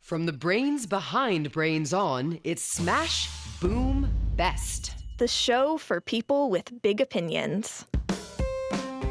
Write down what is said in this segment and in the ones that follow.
From the brains behind Brains On, it's Smash, Boom, Best. The show for people with big opinions.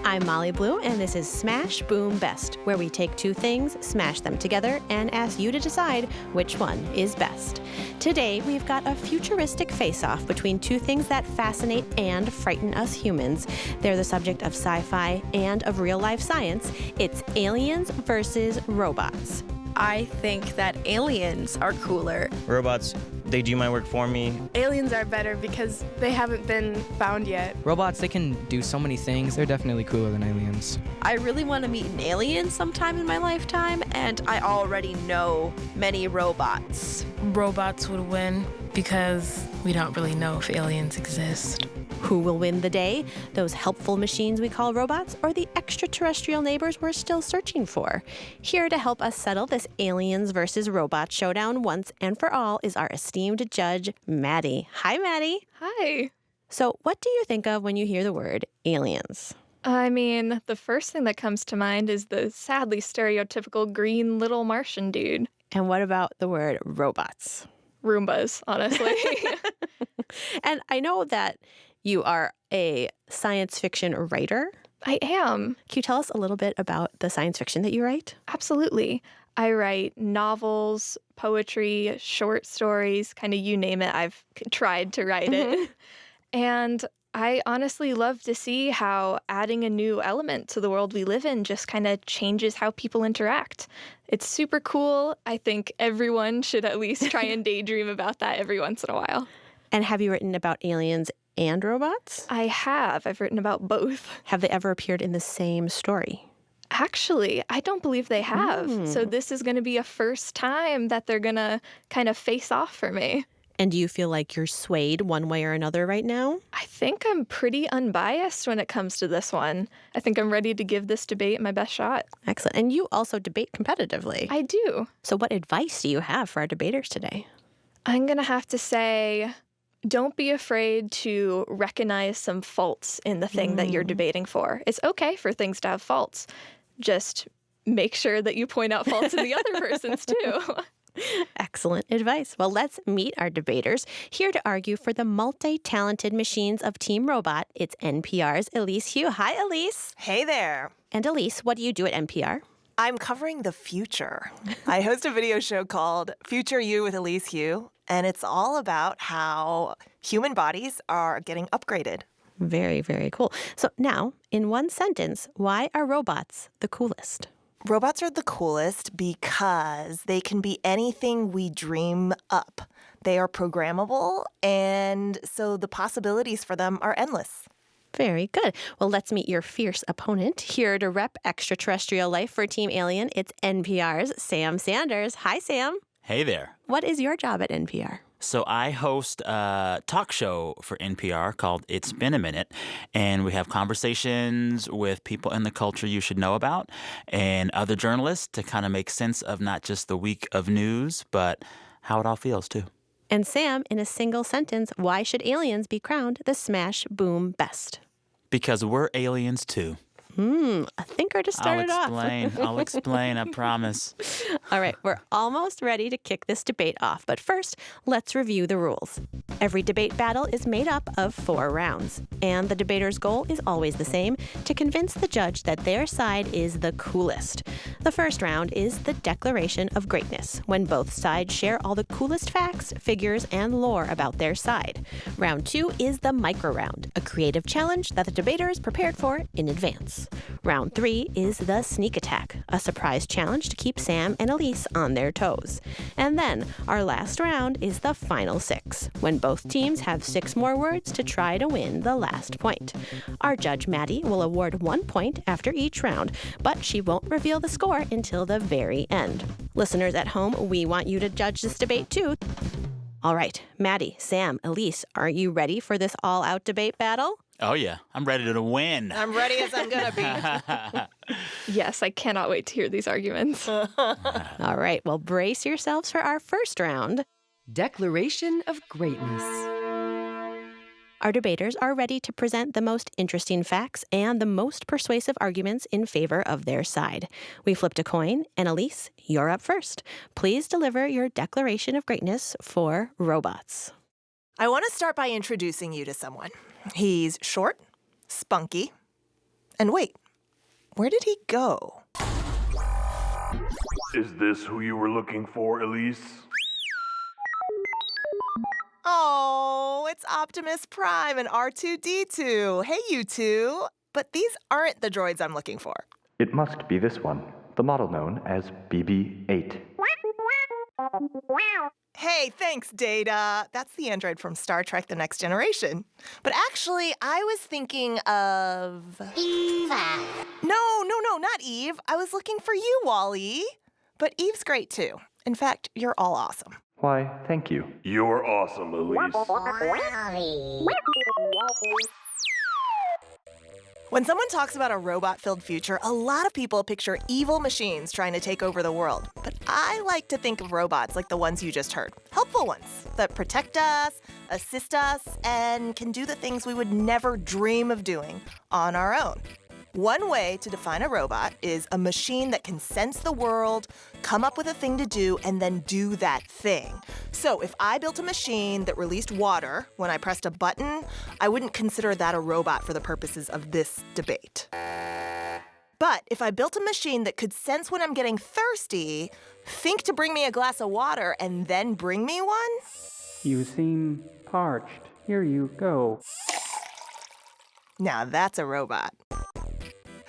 I'm Molly Blue, and this is Smash, Boom, Best, where we take two things, smash them together, and ask you to decide which one is best. Today, we've got a futuristic face-off between two things that fascinate and frighten us humans. They're the subject of sci-fi and of real-life science. It's aliens versus robots. I think that aliens are cooler. Robots, they do my work for me. Aliens are better because they haven't been found yet. Robots, they can do so many things. They're definitely cooler than aliens. I really want to meet an alien sometime in my lifetime, and I already know many robots. Robots would win because we don't really know if aliens exist. Who will win the day? Those helpful machines we call robots, or the extraterrestrial neighbors we're still searching for? Here to help us settle this aliens versus robots showdown once and for all is our esteemed judge, Maddie. Hi, Maddie. Hi. So what do you think of when you hear the word aliens? I mean, the first thing that comes to mind is the sadly stereotypical green little Martian dude. And what about the word robots? Roombas, honestly. And I know that you are a science fiction writer. I am. Can you tell us a little bit about the science fiction that you write? Absolutely. I write novels, poetry, short stories, kind of you name it. I've tried to write it. And I honestly love to see how adding a new element to the world we live in just kind of changes how people interact. It's super cool. I think everyone should at least try and daydream about that every once in a while. And have you written about aliens and robots? I have. I've written about both. Have they ever appeared in the same story? Actually, I don't believe they have. So this is going to be a first time that they're going to kind of face off for me. And do you feel like you're swayed one way or another right now? I think I'm pretty unbiased when it comes to this one. I think I'm ready to give this debate my best shot. Excellent. And you also debate competitively. I do. So what advice do you have for our debaters today? I'm going to have to say, don't be afraid to recognize some faults in the thing that you're debating for. It's okay for things to have faults. Just make sure that you point out faults in the other person's too. Excellent advice. Well, let's meet our debaters. Here to argue for the multi-talented machines of Team Robot, it's NPR's Elise Hu. Hi, Elise. Hey there. And Elise, what do you do at NPR? I'm covering the future. I host a video show called Future You with Elise Hu, and it's all about how human bodies are getting upgraded. Very, very cool. So now, in one sentence, why are robots the coolest? Robots are the coolest because they can be anything we dream up. They are programmable, and so the possibilities for them are endless. Very good. Well, let's meet your fierce opponent. Here to rep extraterrestrial life for Team Alien, it's NPR's Sam Sanders. Hi, Sam. Hey there. What is your job at NPR? So I host a talk show for NPR called It's Been a Minute, and we have conversations with people in the culture you should know about and other journalists to kind of make sense of not just the week of news, but how it all feels, too. And Sam, in a single sentence, why should aliens be crowned the Smash Boom Best? Because we're aliens, too. A thinker to start it off. I'll explain, I promise. All right, we're almost ready to kick this debate off. But first, let's review the rules. Every debate battle is made up of 4 rounds. And the debater's goal is always the same, to convince the judge that their side is the coolest. The first round is the declaration of greatness, when both sides share all the coolest facts, figures, and lore about their side. Round 2 is the micro round, a creative challenge that the debater is prepared for in advance. Round 3 is the sneak attack, a surprise challenge to keep Sam and Elise on their toes. And then our last round is the final 6, when both teams have 6 more words to try to win the last point. Our judge, Maddie, will award 1 point after each round, but she won't reveal the score until the very end. Listeners at home, we want you to judge this debate too. All right, Maddie, Sam, Elise, are you ready for this all-out debate battle? Oh, yeah. I'm ready to win. I'm ready as I'm going to be. Yes, I cannot wait to hear these arguments. All right, well, brace yourselves for our first round. Declaration of Greatness. Our debaters are ready to present the most interesting facts and the most persuasive arguments in favor of their side. We flipped a coin, and Elise, you're up first. Please deliver your declaration of greatness for robots. I want to start by introducing you to someone. He's short, spunky, and wait, where did he go? Is this who you were looking for, Elise? Oh, it's Optimus Prime and R2-D2. Hey, you two. But these aren't the droids I'm looking for. It must be this one, the model known as BB-8. Hey, thanks, Data. That's the android from Star Trek: The Next Generation. But actually, I was thinking of... Eva. No, not Eve. I was looking for you, Wall-E. But Eve's great, too. In fact, you're all awesome. Why, thank you. You're awesome, Elise. When someone talks about a robot-filled future, a lot of people picture evil machines trying to take over the world. But I like to think of robots like the ones you just heard. Helpful ones that protect us, assist us, and can do the things we would never dream of doing on our own. One way to define a robot is a machine that can sense the world, come up with a thing to do, and then do that thing. So if I built a machine that released water when I pressed a button, I wouldn't consider that a robot for the purposes of this debate. But if I built a machine that could sense when I'm getting thirsty, think to bring me a glass of water, and then bring me one? You seem parched. Here you go. Now that's a robot.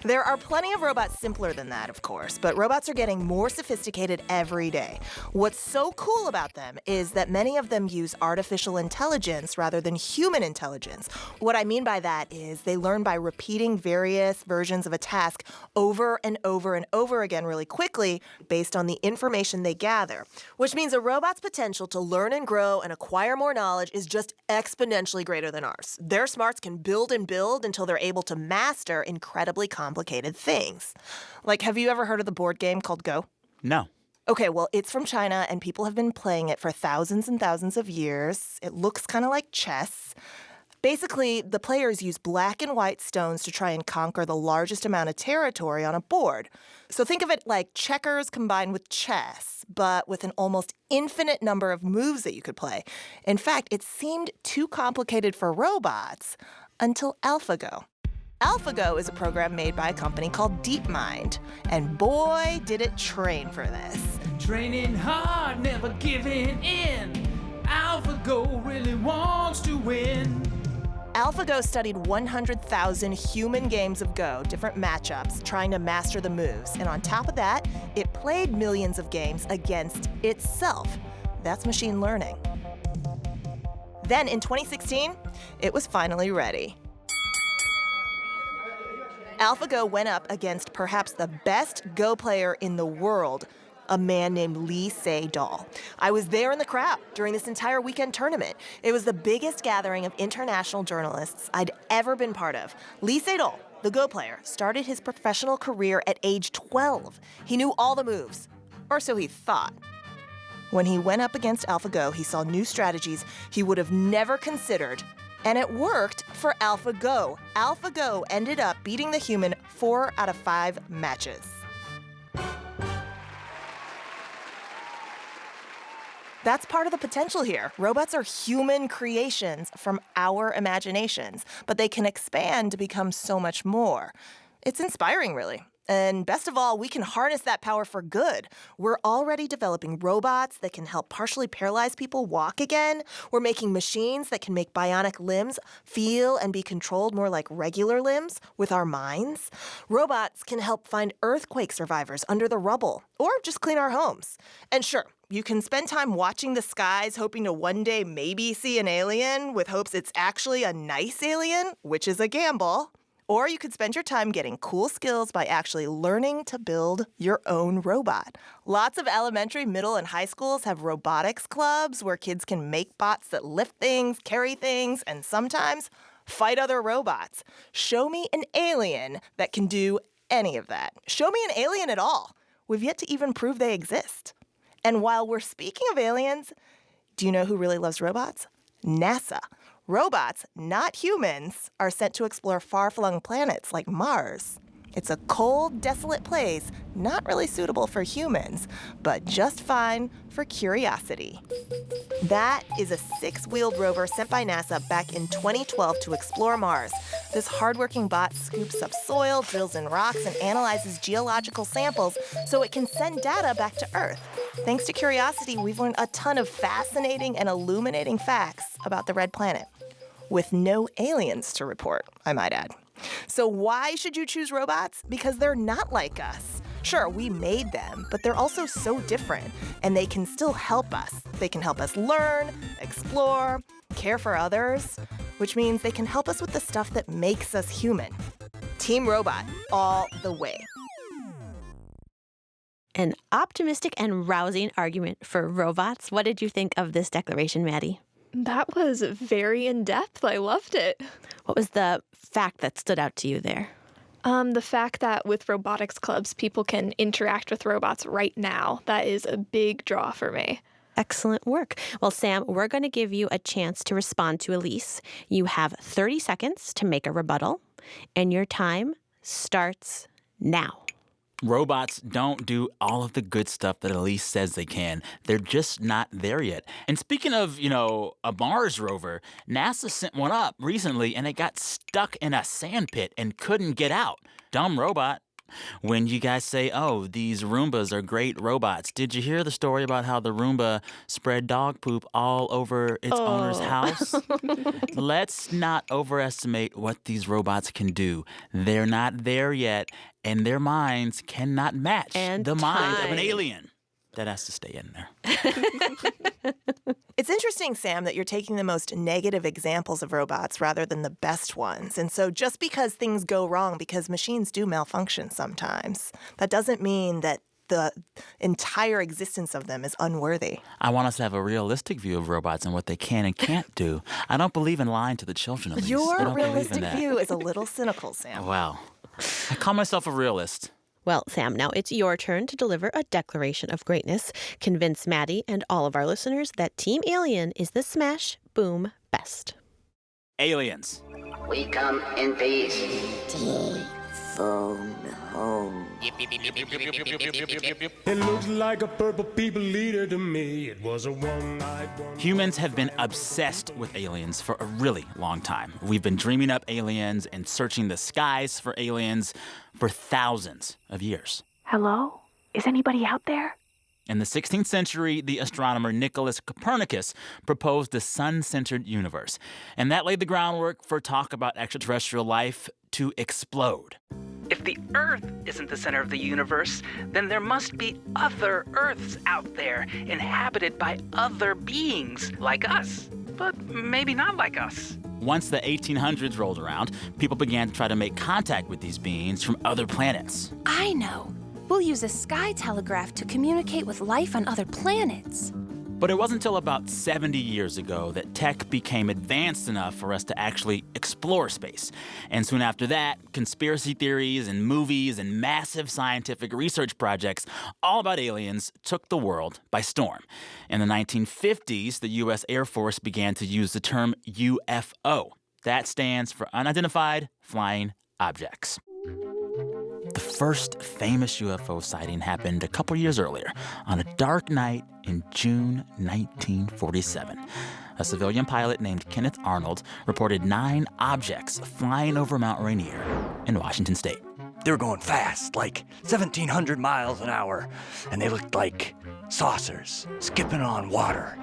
There are plenty of robots simpler than that, of course, but robots are getting more sophisticated every day. What's so cool about them is that many of them use artificial intelligence rather than human intelligence. What I mean by that is they learn by repeating various versions of a task over and over and over again really quickly based on the information they gather, which means a robot's potential to learn and grow and acquire more knowledge is just exponentially greater than ours. Their smarts can build and build until they're able to master incredibly complicated things. Like, have you ever heard of the board game called Go? No. Okay, well, it's from China, and people have been playing it for thousands and thousands of years. It looks kind of like chess. Basically, the players use black and white stones to try and conquer the largest amount of territory on a board. So think of it like checkers combined with chess, but with an almost infinite number of moves that you could play. In fact, it seemed too complicated for robots until AlphaGo. AlphaGo is a program made by a company called DeepMind, and boy, did it train for this. Training hard, never giving in. AlphaGo really wants to win. AlphaGo studied 100,000 human games of Go, different matchups, trying to master the moves. And on top of that, it played millions of games against itself. That's machine learning. Then in 2016, it was finally ready. AlphaGo went up against perhaps the best Go player in the world, a man named Lee Sedol. I was there in the crowd during this entire weekend tournament. It was the biggest gathering of international journalists I'd ever been part of. Lee Sedol, the Go player, started his professional career at age 12. He knew all the moves, or so he thought. When he went up against AlphaGo, he saw new strategies he would have never considered. And it worked for AlphaGo. AlphaGo ended up beating the human 4 out of 5 matches. That's part of the potential here. Robots are human creations from our imaginations, but they can expand to become so much more. It's inspiring, really. And best of all, we can harness that power for good. We're already developing robots that can help partially paralyzed people walk again. We're making machines that can make bionic limbs feel and be controlled more like regular limbs with our minds. Robots can help find earthquake survivors under the rubble or just clean our homes. And sure, you can spend time watching the skies hoping to one day maybe see an alien with hopes it's actually a nice alien, which is a gamble. Or you could spend your time getting cool skills by actually learning to build your own robot. Lots of elementary, middle, and high schools have robotics clubs where kids can make bots that lift things, carry things, and sometimes fight other robots. Show me an alien that can do any of that. Show me an alien at all. We've yet to even prove they exist. And while we're speaking of aliens, do you know who really loves robots? NASA. Robots, not humans, are sent to explore far-flung planets like Mars. It's a cold, desolate place, not really suitable for humans, but just fine for curiosity. That is a 6-wheeled rover sent by NASA back in 2012 to explore Mars. This hardworking bot scoops up soil, drills in rocks, and analyzes geological samples so it can send data back to Earth. Thanks to Curiosity, we've learned a ton of fascinating and illuminating facts about the red planet, with no aliens to report, I might add. So why should you choose robots? Because they're not like us. Sure, we made them, but they're also so different, and they can still help us. They can help us learn, explore, care for others, which means they can help us with the stuff that makes us human. Team Robot, all the way. An optimistic and rousing argument for robots. What did you think of this declaration, Maddie? That was very in-depth. I loved it. What was the fact that stood out to you there? The fact that with robotics clubs, people can interact with robots right now. That is a big draw for me. Excellent work. Well, Sam, we're going to give you a chance to respond to Elise. You have 30 seconds to make a rebuttal, and your time starts now. Robots don't do all of the good stuff that Elise says they can. They're just not there yet. And speaking of, a Mars rover, NASA sent one up recently and it got stuck in a sand pit and couldn't get out. Dumb robot. When you guys say, oh, these Roombas are great robots, did you hear the story about how the Roomba spread dog poop all over its owner's house? Let's not overestimate what these robots can do. They're not there yet, and their minds cannot match the mind of an alien. That has to stay in there. It's interesting, Sam, that you're taking the most negative examples of robots rather than the best ones. And so just because things go wrong, because machines do malfunction sometimes, that doesn't mean that the entire existence of them is unworthy. I want us to have a realistic view of robots and what they can and can't do. I don't believe in lying to the children, Elise. Your realistic view is a little cynical, Sam. Wow. I call myself a realist. Well, Sam, now it's your turn to deliver a declaration of greatness. Convince Maddie and all of our listeners that Team Alien is the smash, boom, best. Aliens. We come in peace. Phone home. It looks like a purple people eater to me. It was a one-eyed one. Humans have been obsessed with aliens for a really long time. We've been dreaming up aliens and searching the skies for aliens for thousands of years. Hello? Is anybody out there? In the 16th century, the astronomer Nicholas Copernicus proposed the sun-centered universe, and that laid the groundwork for talk about extraterrestrial life to explode. If the Earth isn't the center of the universe, then there must be other Earths out there, inhabited by other beings like us, but maybe not like us. Once the 1800s rolled around, people began to try to make contact with these beings from other planets. I know. We'll use a sky telegraph to communicate with life on other planets. But it wasn't until about 70 years ago that tech became advanced enough for us to actually explore space. And soon after that, conspiracy theories and movies and massive scientific research projects all about aliens took the world by storm. In the 1950s, the U.S. Air Force began to use the term UFO. That stands for Unidentified Flying Objects. The first famous UFO sighting happened a couple years earlier, on a dark night in June 1947. A civilian pilot named Kenneth Arnold reported 9 objects flying over Mount Rainier in Washington state. They were going fast, like 1,700 miles an hour, and they looked like saucers skipping on water.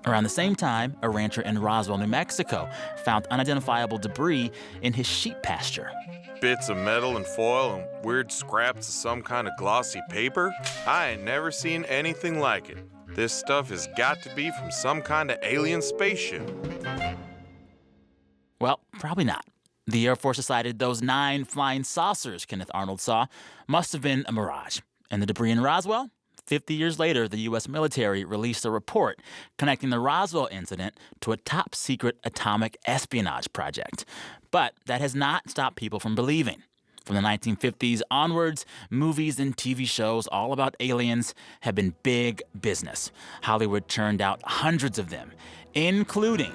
Around the same time, a rancher in Roswell, New Mexico, found unidentifiable debris in his sheep pasture. Bits of metal and foil and weird scraps of some kind of glossy paper? I ain't never seen anything like it. This stuff has got to be from some kind of alien spaceship. Well, probably not. The Air Force decided those 9 flying saucers Kenneth Arnold saw must have been a mirage. And the debris in Roswell? 50 years later, the U.S. military released a report connecting the Roswell incident to a top-secret atomic espionage project. But that has not stopped people from believing. From the 1950s onwards, movies and TV shows all about aliens have been big business. Hollywood churned out hundreds of them, including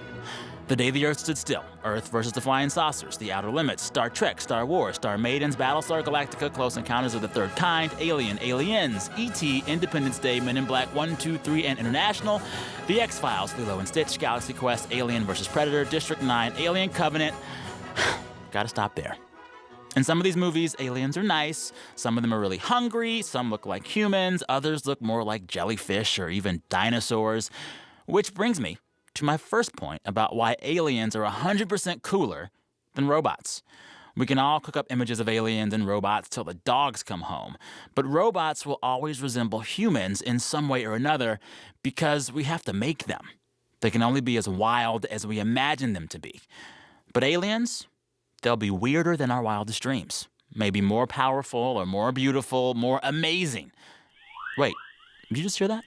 The Day the Earth Stood Still, Earth versus the Flying Saucers, The Outer Limits, Star Trek, Star Wars, Star Maidens, Battlestar Galactica, Close Encounters of the Third Kind, Alien, Aliens, E.T., Independence Day, Men in Black 1, 2, 3, and International, The X-Files, Lilo and Stitch, Galaxy Quest, Alien vs. Predator, District 9, Alien Covenant. Gotta stop there. In some of these movies, aliens are nice. Some of them are really hungry. Some look like humans. Others look more like jellyfish or even dinosaurs. Which brings me to my first point about why aliens are 100% cooler than robots. We can all cook up images of aliens and robots till the dogs come home. But robots will always resemble humans in some way or another because we have to make them. They can only be as wild as we imagine them to be. But aliens, they'll be weirder than our wildest dreams. Maybe more powerful or more beautiful, more amazing. Wait, did you just hear that?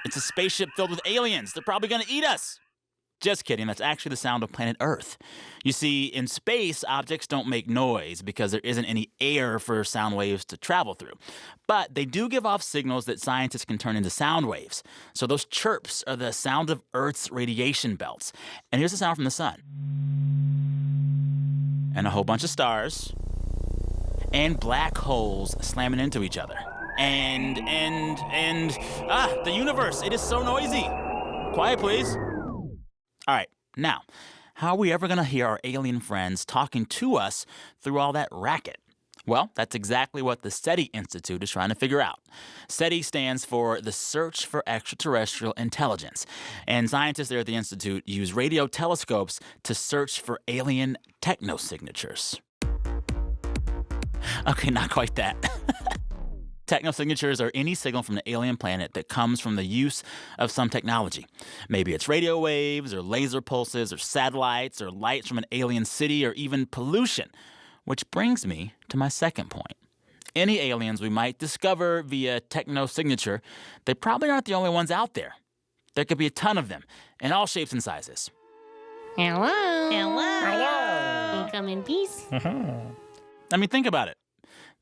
It's a spaceship filled with aliens. They're probably going to eat us. Just kidding. That's actually the sound of planet Earth. You see, in space, objects don't make noise because there isn't any air for sound waves to travel through. But they do give off signals that scientists can turn into sound waves. So those chirps are the sound of Earth's radiation belts. And here's the sound from the sun. And a whole bunch of stars. And black holes slamming into each other. The universe, it is so noisy. Quiet, please. All right, now, how are we ever going to hear our alien friends talking to us through all that racket? Well, that's exactly what the SETI Institute is trying to figure out. SETI stands for the Search for Extra-Terrestrial Intelligence. And scientists there at the Institute use radio telescopes to search for alien technosignatures. Okay, not quite that. Technosignatures are any signal from the alien planet that comes from the use of some technology. Maybe it's radio waves or laser pulses or satellites or lights from an alien city or even pollution. Which brings me to my second point. Any aliens we might discover via technosignature, they probably aren't the only ones out there. There could be a ton of them in all shapes and sizes. Hello. You come in peace? I mean, think about it.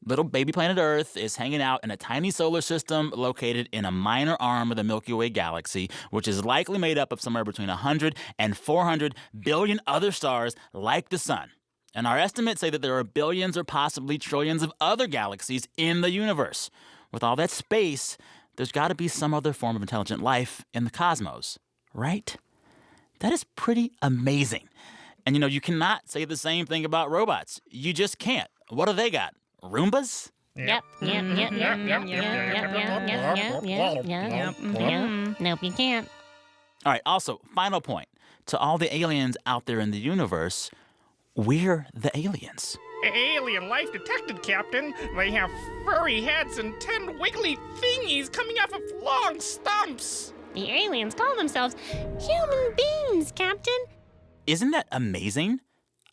Little baby planet Earth is hanging out in a tiny solar system located in a minor arm of the Milky Way galaxy, which is likely made up of somewhere between 100 and 400 billion other stars like the sun. And our estimates say that there are billions or possibly trillions of other galaxies in the universe. With all that space, there's got to be some other form of intelligent life in the cosmos, right? That is pretty amazing. And you cannot say the same thing about robots. You just can't. What do they got? Roombas? Yep. Nope, you can't. All right, also, final point. To all the aliens out there in the universe, we're the aliens. Alien life detected, Captain. They have furry heads and 10 wiggly thingies coming off of long stumps. The aliens call themselves human beings, Captain. Isn't that amazing?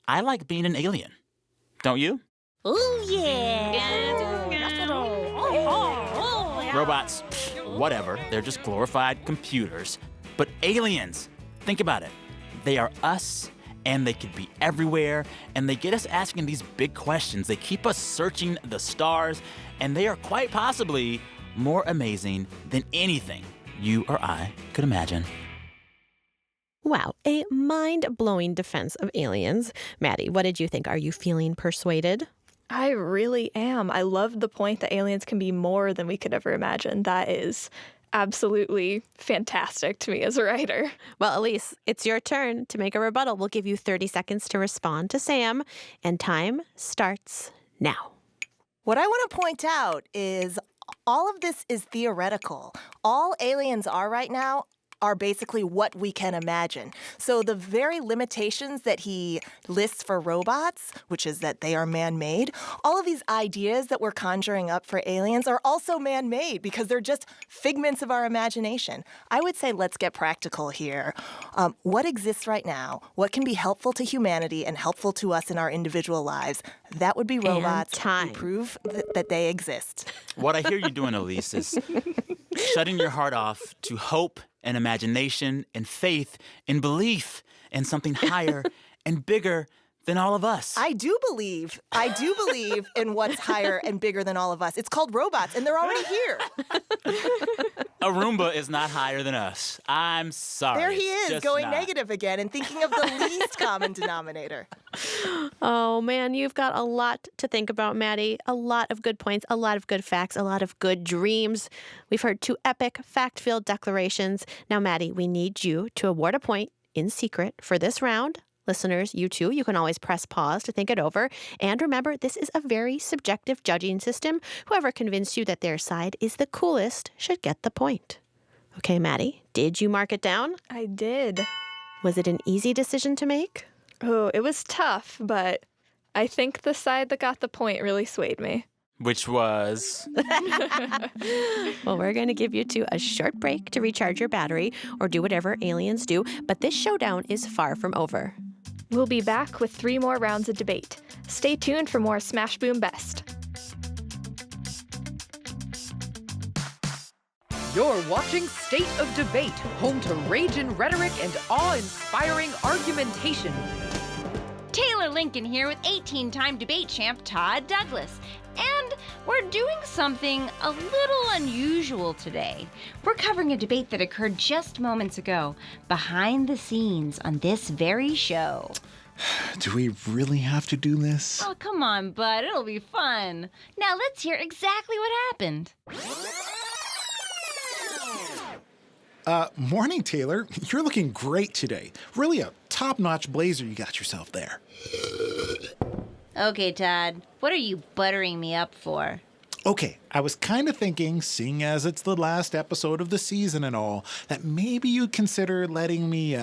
I like being an alien. Don't you? Oh, yeah. Robots, whatever. They're just glorified computers. But aliens, think about it. They are us, and they could be everywhere, and they get us asking these big questions. They keep us searching the stars, and they are quite possibly more amazing than anything you or I could imagine. Wow, a mind-blowing defense of aliens. Maddie, what did you think? Are you feeling persuaded? I really am. I love the point that aliens can be more than we could ever imagine. That is absolutely fantastic to me as a writer. Well, Elise, it's your turn to make a rebuttal. We'll give you 30 seconds to respond to Sam, and time starts now. What I want to point out is all of this is theoretical. All aliens are right now are basically what we can imagine. So the very limitations that he lists for robots, which is that they are man-made, all of these ideas that we're conjuring up for aliens are also man-made because they're just figments of our imagination. I would say let's get practical here. What exists right now, what can be helpful to humanity and helpful to us in our individual lives, that would be robots. We prove that they exist. What I hear you doing, Elise, is shutting your heart off to hope and imagination and faith and belief in something higher and bigger than all of us. I do believe in what's higher and bigger than all of us. It's called robots, and they're already here. A Roomba is not higher than us. I'm sorry. There he It's is, just going not. negative again and thinking of the least common denominator. Oh, man, you've got a lot to think about, Maddie. A lot of good points, a lot of good facts, a lot of good dreams. We've heard 2 epic, fact-filled declarations. Now, Maddie, we need you to award a point in secret for this round. Listeners, you too, you can always press pause to think it over. And remember, this is a very subjective judging system. Whoever convinced you that their side is the coolest should get the point. Okay, Maddie, did you mark it down? I did. Was it an easy decision to make? Oh, it was tough, but I think the side that got the point really swayed me. Which was? Well, we're going to give you 2 a short break to recharge your battery or do whatever aliens do, but this showdown is far from over. We'll be back with 3 more rounds of debate. Stay tuned for more Smash Boom Best. You're watching State of Debate, home to rage and rhetoric and awe-inspiring argumentation. Taylor Lincoln here with 18-time debate champ Todd Douglas. And we're doing something a little unusual today. We're covering a debate that occurred just moments ago, behind the scenes on this very show. Do we really have to do this? Oh, come on, bud. It'll be fun. Now let's hear exactly what happened. Morning, Taylor. You're looking great today. Really a top-notch blazer you got yourself there. Okay, Todd. What are you buttering me up for? Okay, I was kind of thinking, seeing as it's the last episode of the season and all, that maybe you'd consider letting me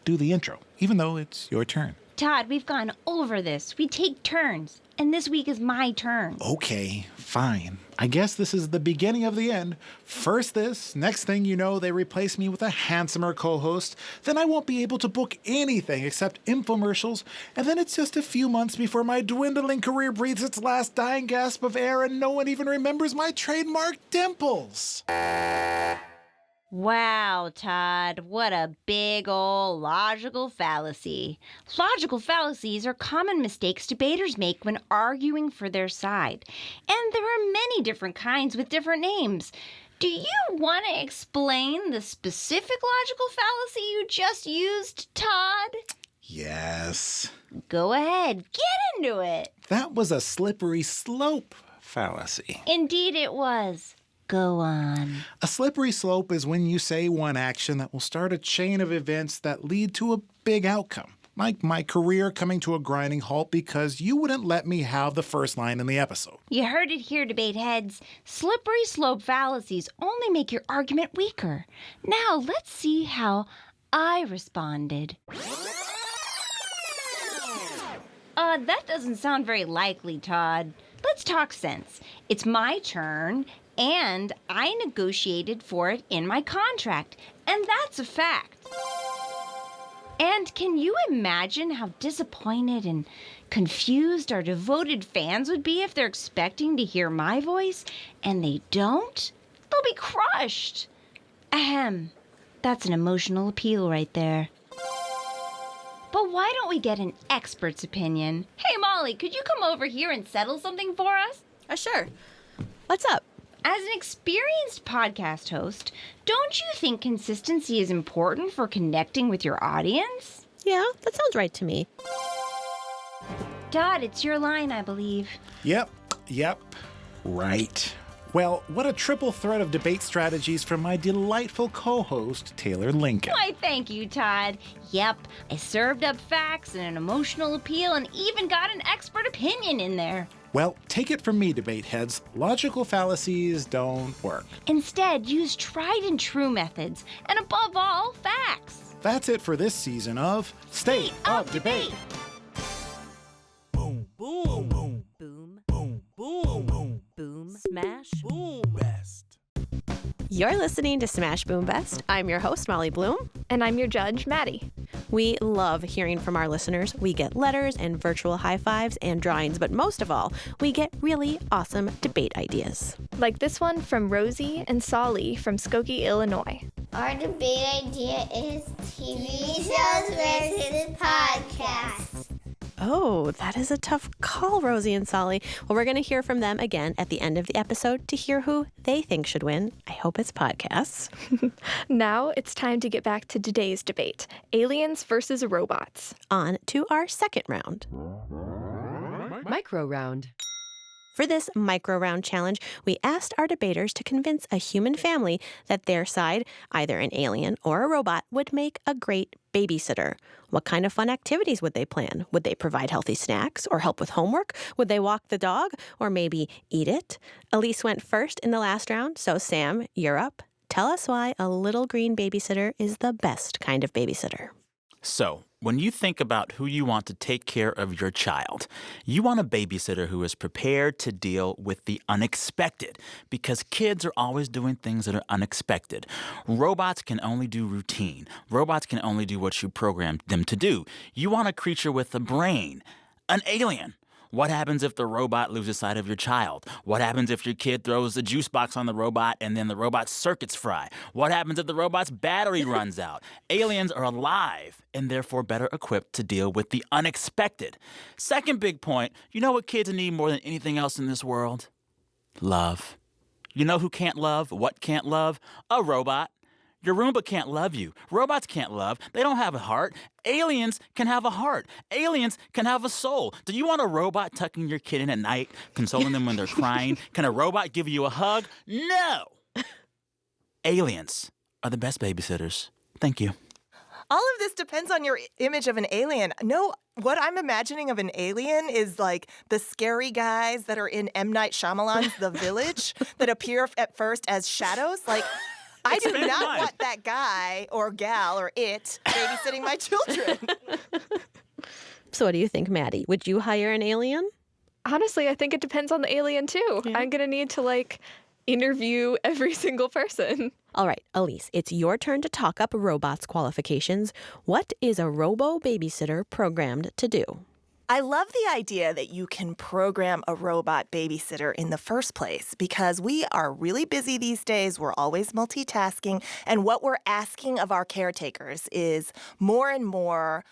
do the intro, even though it's your turn. Todd, we've gone over this. We take turns, and this week is my turn. Okay, fine. I guess this is the beginning of the end. First this, next thing you know, they replace me with a handsomer co-host. Then I won't be able to book anything except infomercials. And then it's just a few months before my dwindling career breathes its last dying gasp of air and no one even remembers my trademark dimples. Wow, Todd, what a big ol' logical fallacy. Logical fallacies are common mistakes debaters make when arguing for their side. And there are many different kinds with different names. Do you want to explain the specific logical fallacy you just used, Todd? Yes. Go ahead, get into it. That was a slippery slope fallacy. Indeed it was. Go on. A slippery slope is when you say one action that will start a chain of events that lead to a big outcome, like my career coming to a grinding halt because you wouldn't let me have the first line in the episode. You heard it here, debate heads. Slippery slope fallacies only make your argument weaker. Now let's see how I responded. That doesn't sound very likely, Todd. Let's talk sense. It's my turn, and I negotiated for it in my contract, and that's a fact. And can you imagine how disappointed and confused our devoted fans would be if they're expecting to hear my voice and they don't? They'll be crushed. Ahem. That's an emotional appeal right there. But why don't we get an expert's opinion? Hey, Molly, could you come over here and settle something for us? Sure. What's up? As an experienced podcast host, don't you think consistency is important for connecting with your audience? Yeah, that sounds right to me. Todd, it's your line, I believe. Yep. Right. Well, what a triple threat of debate strategies from my delightful co-host, Taylor Lincoln. Why, thank you, Todd. Yep, I served up facts and an emotional appeal and even got an expert opinion in there. Well, take it from me, debate heads. Logical fallacies don't work. Instead, use tried and true methods, and above all, facts. That's it for this season of State of Debate. Boom, boom, boom, boom, boom, boom, boom, boom, smash, boom, best. You're listening to Smash Boom Best. I'm your host, Molly Bloom. And I'm your judge, Maddie. We love hearing from our listeners. We get letters and virtual high fives and drawings, but most of all, we get really awesome debate ideas. Like this one from Rosie and Solly from Skokie, Illinois. Our debate idea is TV shows versus podcasts. Oh, that is a tough call, Rosie and Solly. Well, we're going to hear from them again at the end of the episode to hear who they think should win. I hope it's podcasts. Now it's time to get back to today's debate, aliens versus robots. On to our second round. Micro round. For this micro round challenge, we asked our debaters to convince a human family that their side, either an alien or a robot, would make a great babysitter. What kind of fun activities would they plan? Would they provide healthy snacks or help with homework? Would they walk the dog or maybe eat it? Elise went first in the last round, so Sam, you're up. Tell us why a little green babysitter is the best kind of babysitter. So, when you think about who you want to take care of your child, you want a babysitter who is prepared to deal with the unexpected, because kids are always doing things that are unexpected. Robots can only do routine. Robots can only do what you programmed them to do. You want a creature with a brain, an alien. What happens if the robot loses sight of your child? What happens if your kid throws the juice box on the robot and then the robot's circuits fry? What happens if the robot's battery runs out? Aliens are alive and therefore better equipped to deal with the unexpected. Second big point, you know what kids need more than anything else in this world? Love. You know who can't love? What can't love? A robot. Your Roomba can't love you. Robots can't love. They don't have a heart. Aliens can have a heart. Aliens can have a soul. Do you want a robot tucking your kid in at night, consoling them when they're crying? Can a robot give you a hug? No. Aliens are the best babysitters. Thank you. All of this depends on your image of an alien. No, what I'm imagining of an alien is like the scary guys that are in M. Night Shyamalan's The Village that appear at first as shadows. Like, I do not want that guy or gal or it babysitting my children. So what do you think, Maddie? Would you hire an alien? Honestly, I think it depends on the alien, too. Yeah. I'm going to need to, interview every single person. All right, Elise, it's your turn to talk up robots' qualifications. What is a robo-babysitter programmed to do? I love the idea that you can program a robot babysitter in the first place because we are really busy these days. We're always multitasking. And what we're asking of our caretakers is more and more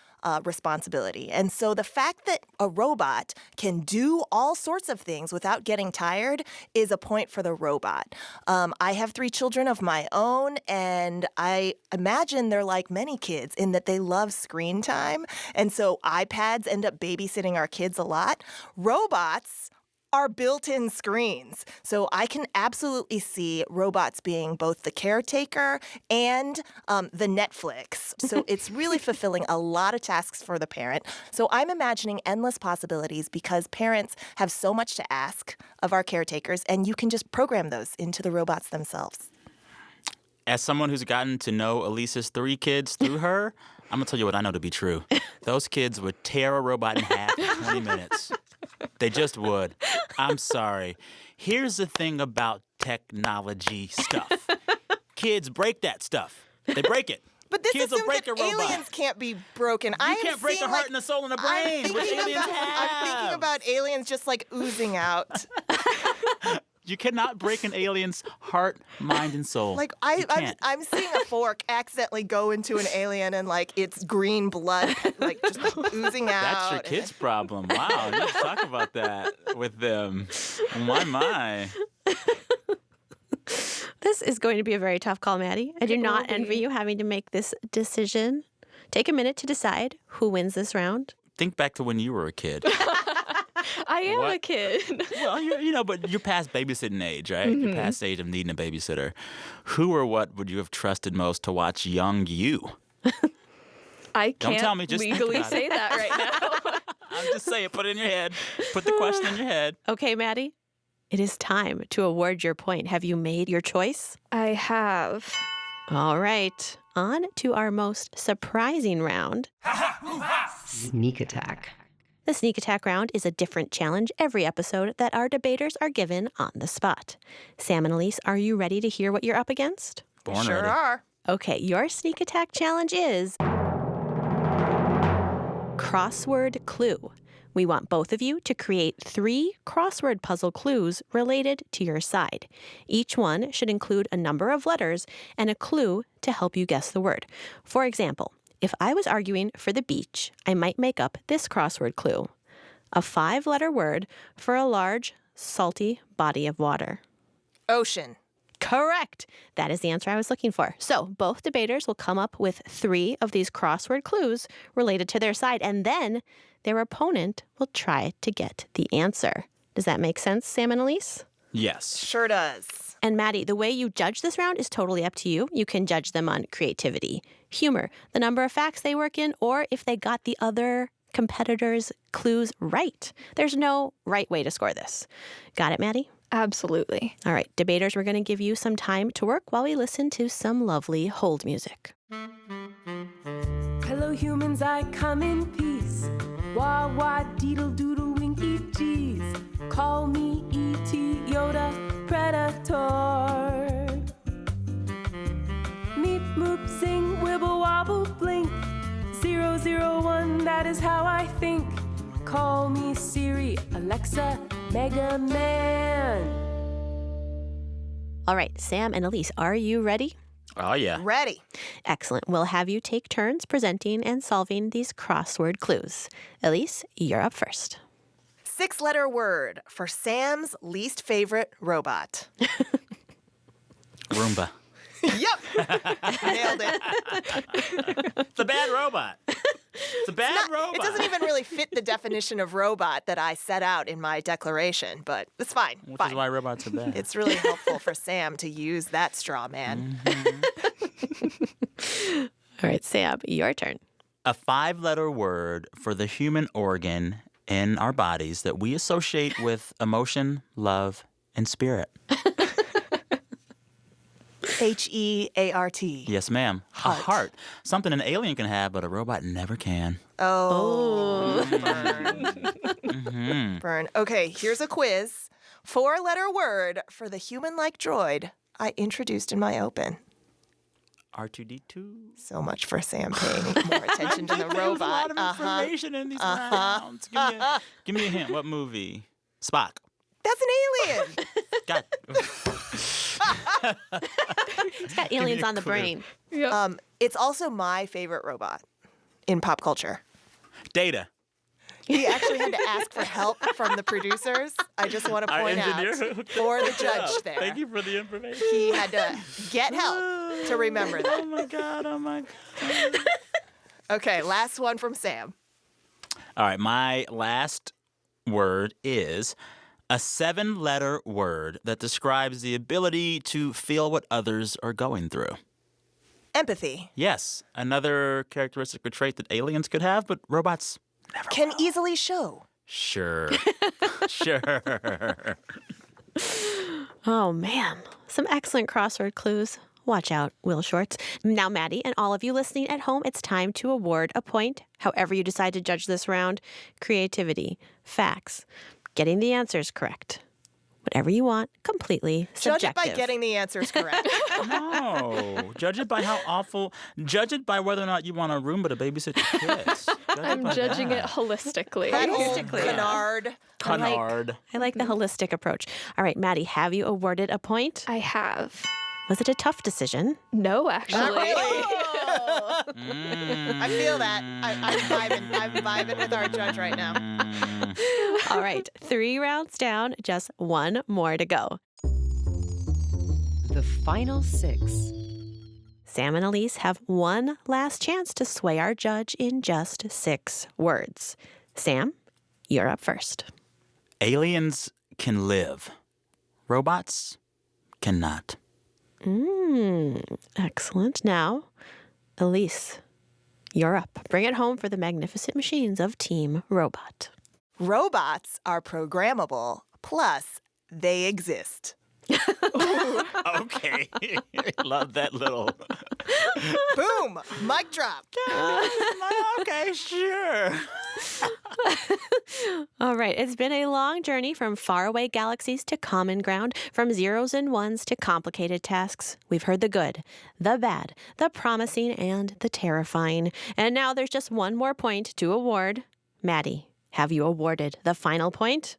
responsibility. And so the fact that a robot can do all sorts of things without getting tired is a point for the robot. I have 3 children of my own, and I imagine they're like many kids in that they love screen time. And so iPads end up babysitting our kids a lot. Robots are built-in screens. So I can absolutely see robots being both the caretaker and the Netflix. So it's really fulfilling a lot of tasks for the parent. So I'm imagining endless possibilities because parents have so much to ask of our caretakers, and you can just program those into the robots themselves. As someone who's gotten to know Elisa's 3 kids through her, I'm going to tell you what I know to be true. Those kids would tear a robot in half in 20 minutes. They just would. I'm sorry. Here's the thing about technology stuff. Kids break that stuff. They break it. But this Kids will assumes break that a robot. aliens can't be broken. You can't break a heart and a soul and a brain. I'm thinking about aliens just oozing out. You cannot break an alien's heart, mind, and soul. I'm seeing a fork accidentally go into an alien and it's green blood just oozing out. That's your kid's problem. Wow, you talk about that with them. My. This is going to be a very tough call, Maddie. I do not envy you having to make this decision. Take a minute to decide who wins this round. Think back to when you were a kid. I am a kid. Well, but you're past babysitting age, right? Mm-hmm. You're past the age of needing a babysitter. Who or what would you have trusted most to watch young you? I Don't can't tell me, just legally say that right now. I'm just saying, put it in your head. Put the question in your head. Okay, Maddie, it is time to award your point. Have you made your choice? I have. All right, on to our most surprising round. Sneak attack. The sneak attack round is a different challenge every episode that our debaters are given on the spot. Sam and Elise, are you ready to hear what you're up against? Sure are. Okay, your sneak attack challenge is Crossword Clue. We want both of you to create 3 crossword puzzle clues related to your side. Each one should include a number of letters and a clue to help you guess the word. For example, if I was arguing for the beach, I might make up this crossword clue. A 5-letter word for a large, salty body of water. Ocean. Correct. That is the answer I was looking for. So both debaters will come up with 3 of these crossword clues related to their side, and then their opponent will try to get the answer. Does that make sense, Sam and Elise? Yes. Sure does. And Maddie, the way you judge this round is totally up to you. You can judge them on creativity, humor, the number of facts they work in, or if they got the other competitors' clues right. There's no right way to score this. Got it, Maddie? Absolutely. All right, debaters, we're going to give you some time to work while we listen to some lovely hold music. Hello, humans, I come in peace. Wah, wah, deedle, doodle, winky, cheese. Call me E.T. Yoda, Predator. Meep, moop, sing, wibble, wobble, blink. 001, that is how I think. Call me Siri, Alexa, Mega Man. All right, Sam and Elise, are you ready? Oh, yeah. Ready. Excellent. We'll have you take turns presenting and solving these crossword clues. Elise, you're up first. 6-letter word for Sam's least favorite robot. Roomba. Yep. Nailed it. It's a bad robot. It's a bad robot. It doesn't even really fit the definition of robot that I set out in my declaration, but it's fine. Which is why robots are bad. It's really helpful for Sam to use that straw man. All right, Sam, your turn. A 5-letter word for the human organ in our bodies that we associate with emotion, love, and spirit. Heart. Yes, ma'am. A heart. Something an alien can have, but a robot never can. Oh. Burn. Burn. Okay, here's a quiz. 4-letter word for the human-like droid I introduced in my open. R2-D2. So much for Sam paying more attention to the robot. There's a lot of information in these rounds. Give me a hint. What movie? Spock. That's an alien. God. He's got aliens on the brain. Yep. It's also my favorite robot in pop culture. Data. He actually had to ask for help from the producers. I just want to point out for the judge there. Thank you for the information. He had to get help to remember that. Oh, my God. Oh, my God. Okay, last one from Sam. All right, my last word is a 7-letter word that describes the ability to feel what others are going through. Empathy. Yes, another characteristic or trait that aliens could have, but robots never can will. Easily show. Sure. Sure. Oh, man. Some excellent crossword clues. Watch out, Will Shorts. Now, Maddie, and all of you listening at home, it's time to award a point, however you decide to judge this round. Creativity, facts, getting the answers correct. Whatever you want, completely subjective. Judge it by getting the answers correct. No. Judge it by how awful. Judge it by whether or not you want a Roomba to babysit your kids. I'm judging it holistically. Canard. I like the holistic approach. All right, Maddie, have you awarded a point? I have. Was it a tough decision? No, actually. Not really. I feel that. I'm vibing with our judge right now. All right, 3 rounds down, just 1 more to go. The final 6. Sam and Elise have one last chance to sway our judge in just 6 words. Sam, you're up first. Aliens can live. Robots cannot. Excellent. Now, Elise, you're up. Bring it home for the magnificent machines of Team Robot. Robots are programmable, plus they exist. Okay. Love that little. Boom! Mic drop. Okay, sure. All right. It's been a long journey from faraway galaxies to common ground, from zeros and ones to complicated tasks. We've heard the good, the bad, the promising, and the terrifying. And now there's just one more point to award. Maddie, have you awarded the final point?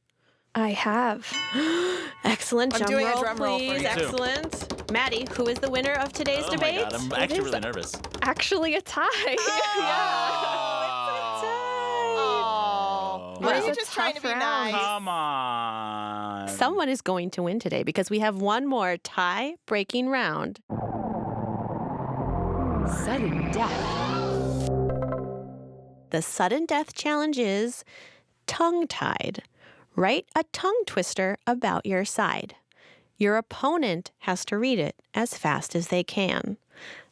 I have. Excellent. I'm doing a drum roll please. for you. Excellent. Maddie, who is the winner of today's debate? Oh my God, I'm actually really nervous. Actually a tie. Why are It you was a just trying to be tough nice? Come on. Someone is going to win today because we have one more tie-breaking round. Sudden death. The sudden death challenge is tongue-tied. Write a tongue twister about your side. Your opponent has to read it as fast as they can.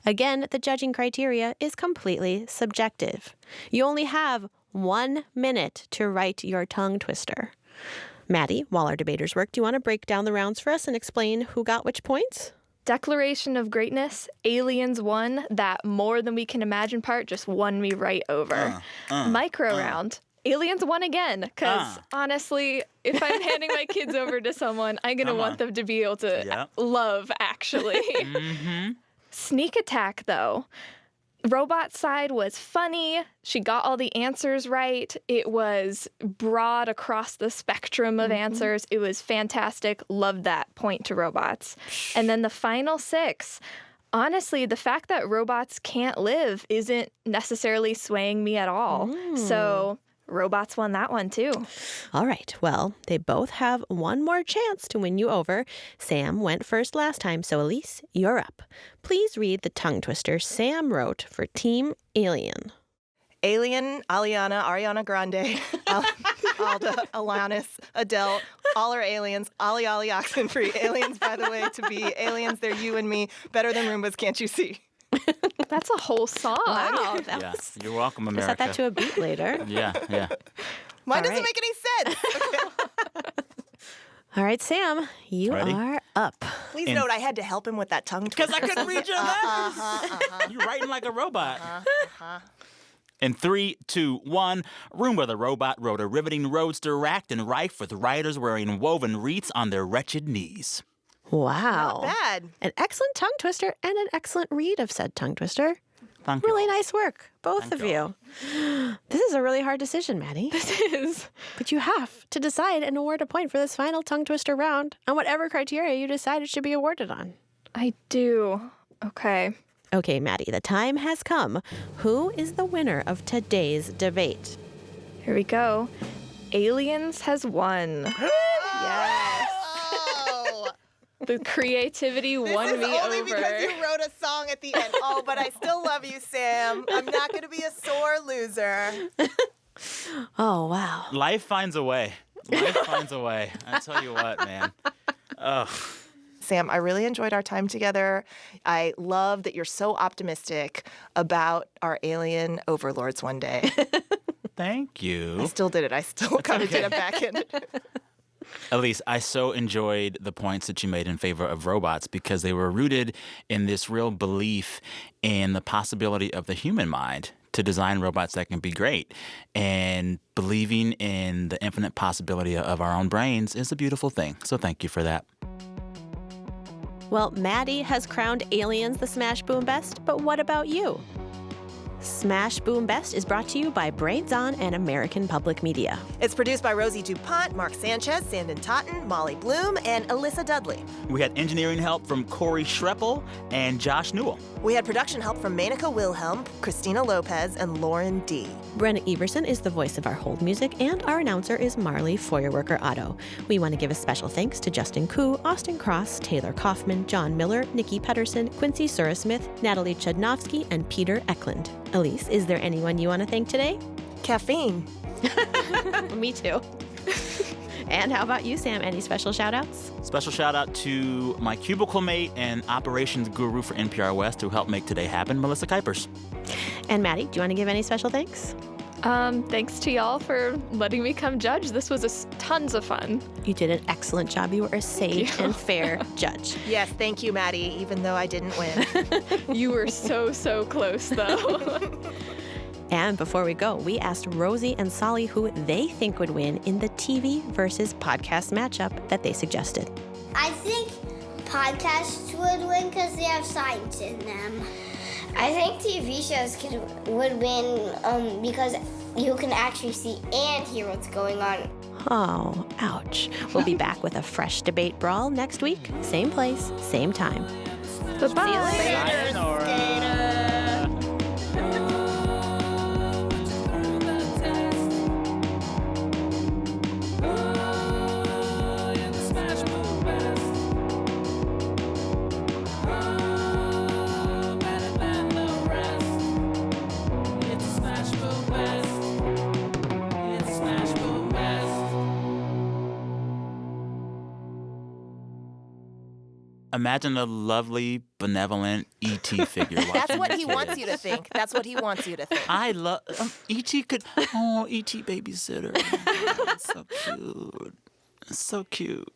Again, the judging criteria is completely subjective. You only have 1 minute to write your tongue twister. Maddie, while our debaters work, do you want to break down the rounds for us and explain who got which points? Declaration of Greatness, Aliens won. That more than we can imagine part just won me right over. Micro round. Aliens won again, because honestly, if I'm handing my kids over to someone, I'm going to want them to be able to love, actually. Sneak attack, though. Robot side was funny. She got all the answers right. It was broad across the spectrum of answers. It was fantastic. Loved that. Point to robots. And then the final 6. Honestly, the fact that robots can't live isn't necessarily swaying me at all. So robots won that one too. All right. Well, they both have one more chance to win you over. Sam went first last time, so Elise, you're up. Please read the tongue twister Sam wrote for Team Alien. Alien, Aliana, Ariana Grande, Alda, Alanis, Adele, all are aliens. Ali, Oxenfree. Aliens, by the way, to be aliens, they're you and me. Better than Roombas, can't you see? That's a whole song. Wow. You're welcome, America. Set that to a beat later. Yeah. Mine doesn't make any sense. All right, Sam, you are up. Please note, I had to help him with that tongue twister. Because I couldn't read your letters. You're writing like a robot. In 3, 2, 1, Roomba the robot rode a riveting roadster racked and rife with riders wearing woven wreaths on their wretched knees. Wow. Not bad. An excellent tongue twister and an excellent read of said tongue twister. Thank you. Really nice work, both of you. This is a really hard decision, Maddie. This is. But you have to decide and award a point for this final tongue twister round on whatever criteria you decide it should be awarded on. I do. Okay. Okay, Maddie, the time has come. Who is the winner of today's debate? Here we go. Aliens has won. Yes. The creativity won me over. Only because you wrote a song at the end. Oh, but I still love you, Sam. I'm not going to be a sore loser. Oh, wow. Life finds a way. Life finds a way. I tell you what, man. Oh. Sam, I really enjoyed our time together. I love that you're so optimistic about our alien overlords one day. Thank you. I still did it. I still kind of did a backhanded. Elise, I so enjoyed the points that you made in favor of robots because they were rooted in this real belief in the possibility of the human mind to design robots that can be great. And believing in the infinite possibility of our own brains is a beautiful thing. So thank you for that. Well, Maddie has crowned Aliens the Smash Boom Best, but what about you? Smash Boom Best is brought to you by Brains On and American Public Media. It's produced by Rosie DuPont, Mark Sanchez, Sandon Totten, Molly Bloom, and Alyssa Dudley. We had engineering help from Corey Schreppel and Josh Newell. We had production help from Manica Wilhelm, Christina Lopez, and Lauren D. Brenna Everson is the voice of our hold music, and our announcer is Marley Feuerwerker Otto. We want to give a special thanks to Justin Koo, Austin Cross, Taylor Kaufman, John Miller, Nikki Pedersen, Quincy Surasmith, Natalie Chudnovsky, and Peter Eklund. Elise, is there anyone you want to thank today? Caffeine. Me too. And how about you, Sam? Any special shout-outs? Special shout-out to my cubicle mate and operations guru for NPR West who helped make today happen, Melissa Kuipers. And Maddie, do you want to give any special thanks? Thanks to y'all for letting me come judge. This was tons of fun. You did an excellent job. You were a sage and fair judge. Yes, thank you, Maddie, even though I didn't win. You were so close, though. And before we go, we asked Rosie and Solly who they think would win in the TV versus podcast matchup that they suggested. I think podcasts would win because they have science in them. I think TV shows would win because you can actually see and hear what's going on. Oh, ouch. We'll be back with a fresh debate brawl next week. Same place, same time. Bye-bye. Imagine a lovely, benevolent E.T. figure. That's what he wants you to think. That's what he wants you to think. I love E.T. could. Oh, E.T. babysitter. That's so cute. It's so cute.